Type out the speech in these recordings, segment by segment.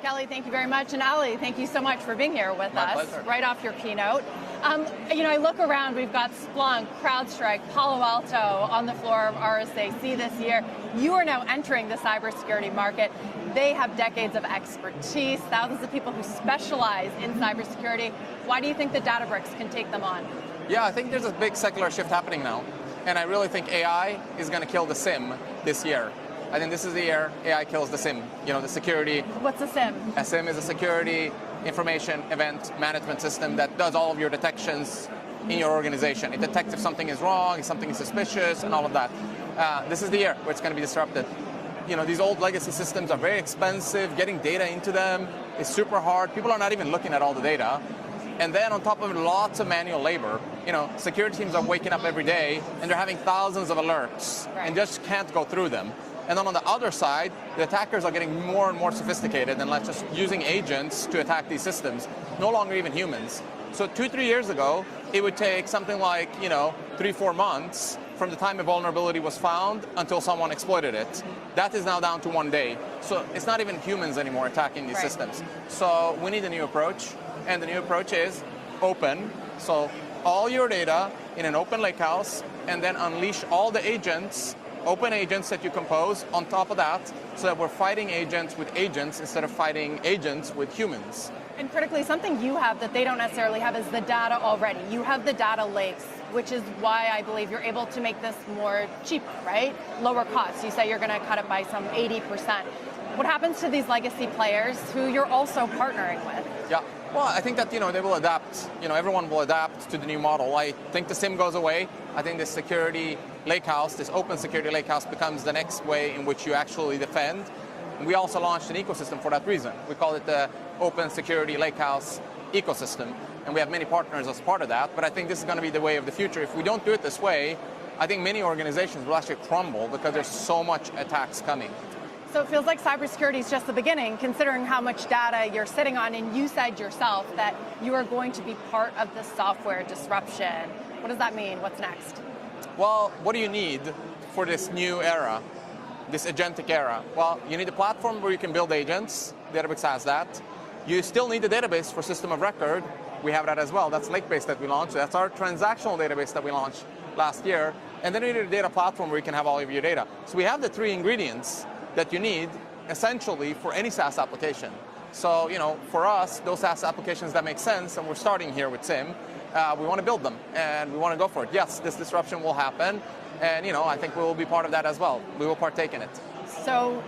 Kelly, thank you very much. And Ali, thank you so much for being here with My us pleasure. right off your keynote. I look around, we've got Splunk, CrowdStrike, Palo Alto on the floor of RSAC this year. You are now entering the cybersecurity market. They have decades of expertise, thousands of people who specialize in cybersecurity. Why do you think that Databricks can take them on? Yeah, I think there's a big secular shift happening now. And I really think AI is going to kill the SIM this year. I think this is the year AI kills the SIM, the security. What's a SIM? A SIM is a security information event management system that does all of your detections in your organization. It detects if something is wrong, if something is suspicious, and all of that. This is the year where it's going to be disrupted. These old legacy systems are very expensive. Getting data into them is super hard. People are not even looking at all the data. And then on top of it, lots of manual labor. Security teams are waking up every day and they're having thousands of alerts and just can't go through them. And then on the other side, the attackers are getting more and more sophisticated and just using agents to attack these systems, no longer even humans. So 2-3 years ago, it would take something like 3-4 months from the time a vulnerability was found until someone exploited it. That is now down to 1 day. So it's not even humans anymore attacking these systems. So we need a new approach, and the new approach is open. So all your data in an open lakehouse, and then unleash all the agents, open agents that you compose on top of that, so that we're fighting agents with agents instead of fighting agents with humans. And critically, something you have that they don't necessarily have is the data already. You have the data lakes, which is why I believe you're able to make this more cheap, right? Lower cost. You say you're going to cut it by some 80%. What happens to these legacy players who you're also partnering with? Yeah. Well, I think that they will adapt. Everyone will adapt to the new model. I think the SIM goes away. I think this security lakehouse, this open security lakehouse, becomes the next way in which you actually defend. And we also launched an ecosystem for that reason. We call it the Open Security Lakehouse ecosystem, and we have many partners as part of that. But I think this is going to be the way of the future. If we don't do it this way, I think many organizations will actually crumble because there's so much attacks coming. So it feels like cybersecurity is just the beginning, considering how much data you're sitting on, and you said yourself that you are going to be part of the software disruption. What does that mean? What's next? Well, what do you need for this new era, this agentic era? Well, you need a platform where you can build agents. Databricks has that. You still need a database for system of record. We have that as well. That's Lakebase that we launched. That's our transactional database that we launched last year. And then you need a data platform where you can have all of your data. So we have the 3 ingredients that you need essentially for any SaaS application. So, for us, those SaaS applications that make sense, and we're starting here with SIM, we want to build them and we want to go for it. Yes, this disruption will happen, and I think we will be part of that as well. We will partake in it. So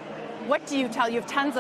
what do you tell? You have tens of